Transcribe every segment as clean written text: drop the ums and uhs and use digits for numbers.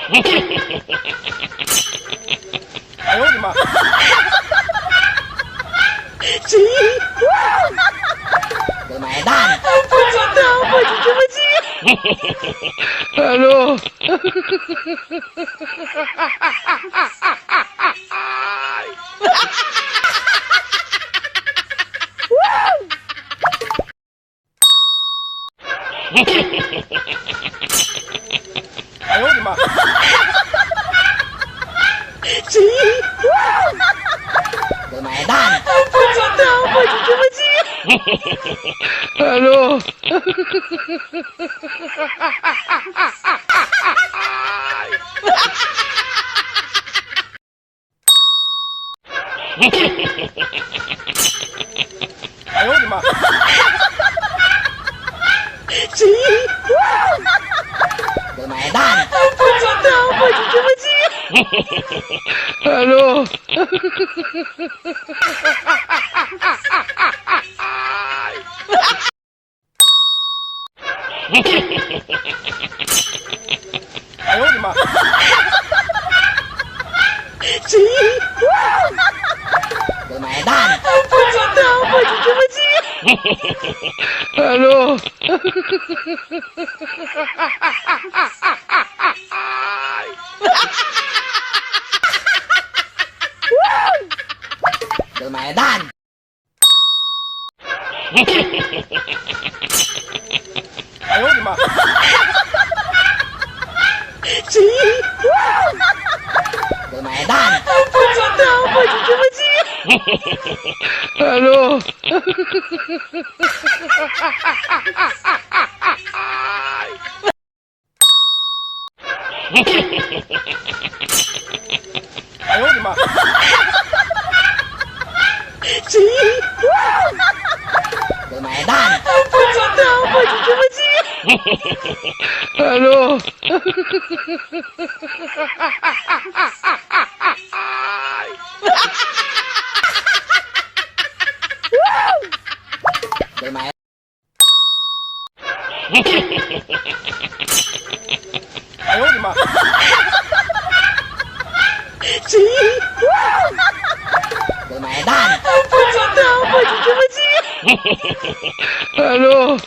哎呦我的妈！鸡，我买蛋，不知道，我是什么鸡？Hello。哎呦我的妈！鸡，我买蛋，不知道，我是什么鸡？Hello。哎呦我的妈！鸡，我买蛋，不知道，我是什么鸡？Hello。哎呦我的妈！鸡，我买蛋，不知道，我是什么鸡？Hello。我买蛋。哎呦我的妈！鸡，我买蛋，不知道，我是什么鸡？Hello。哎呦我的妈！鸡，我买蛋，不知道，我是什么鸡？Hello。我买。哎呦我的妈！鸡，我买蛋，不知道，我是什么鸡？Hello。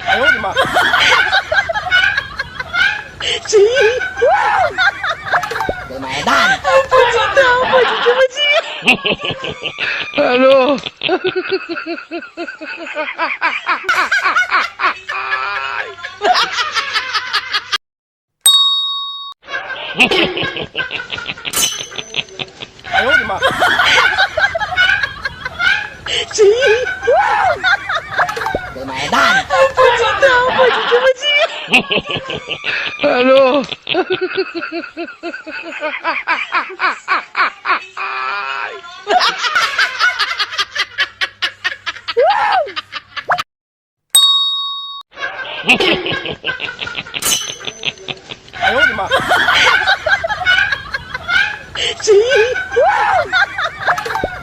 哎呦我的妈！鸡，我买蛋，不知道，我是什么鸡？Hello。哎呦我的妈！鸡，我买蛋，不知道，我是什么鸡？Hello。哎呦我的妈！鸡，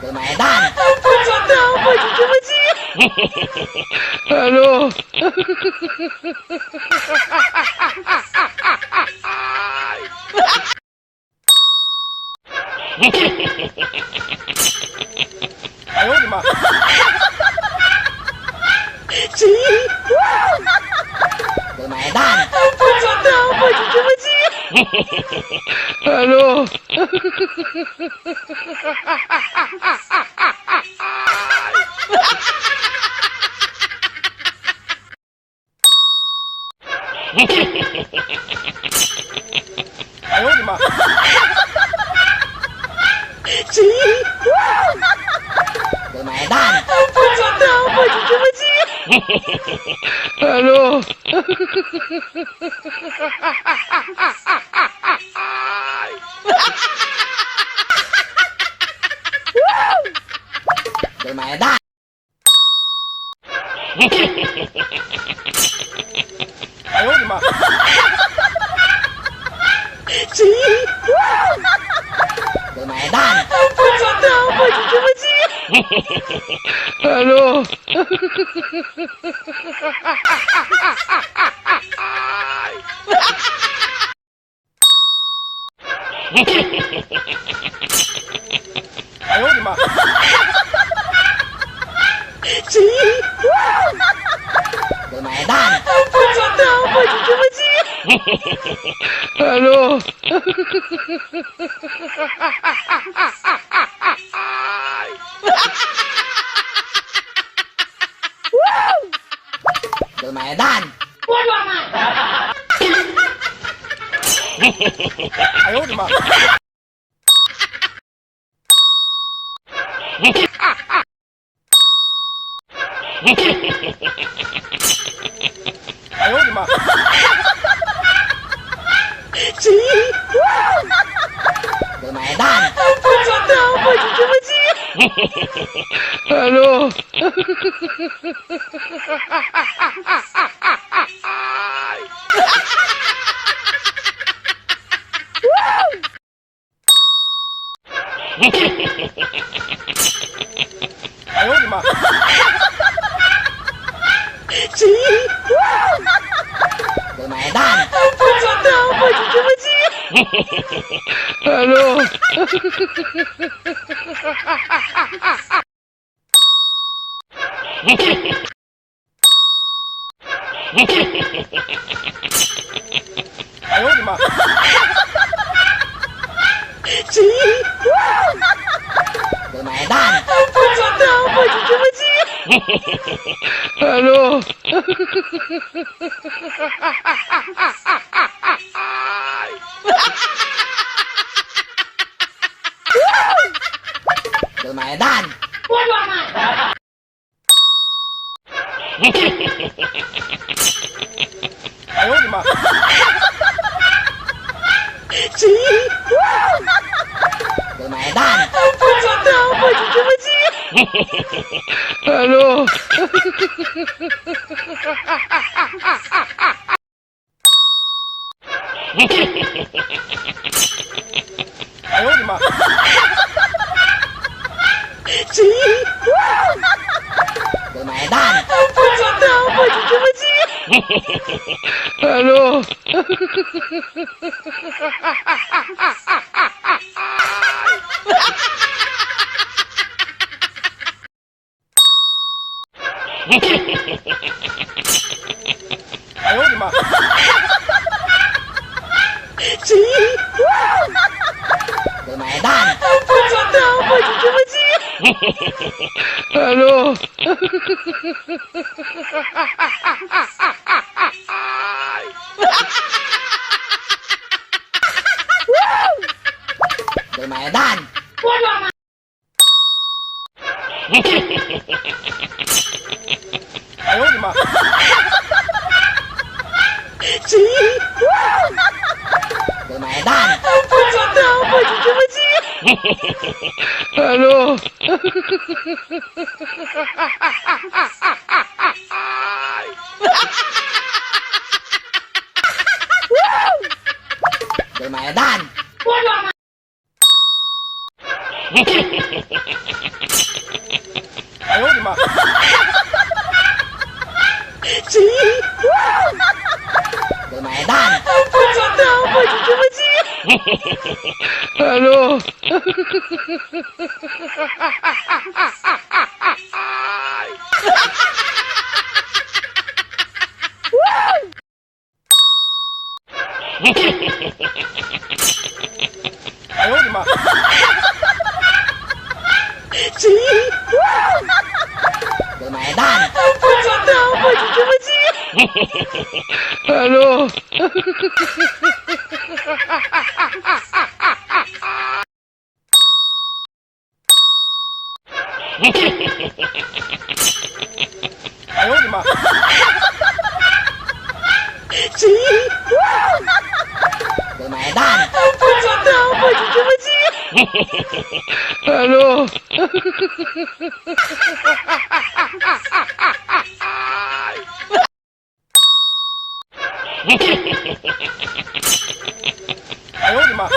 我买蛋，不知道，我是什么鸡？Hello。哎呦我的妈！鸡，我买蛋，不知道，我是什么鸡？Hello。哎呦我的妈！鸡，我买蛋，不知道，我是什么鸡？Hello。我买蛋。哎呦我的妈！鸡，我买蛋，不知道，我是什么鸡 Hello. Mẹ Dan. Hello. Mẹ Dan. 哎呦我的妈！哎呦我的妈！Mẹ Dan. Hello.哎呦我的妈！Mẹ Dan. Hello.哎呦我的妈！Mẹ Dan. Hello. Mẹ Dan.哎呦我的妈！Mẹ Dan. Hello.哎呦我的妈！Mẹ Dan. Hello.哎呦我的妈！Mẹ Dan. Hello. Mẹ Dan.哎呦我的妈！Mẹ Dan. Hello. Mẹ Dan.哎呦我的妈！Mẹ Dan. Hello.哎呦我的妈！Mẹ Dan. Hello.哎呦我的妈！Mẹ Dan. Hello.哎呦我的妈！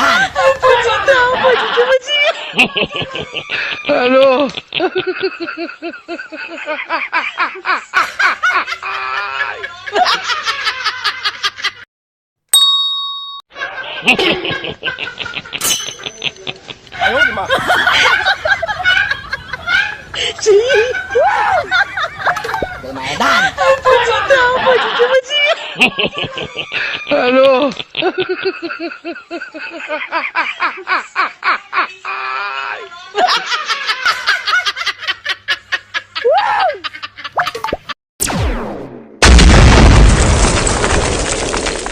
蛋，不知道，我就这么记。Alo. Alo. 哎呦我的妈！有奶蛋，不知道，我就这么记。Alo.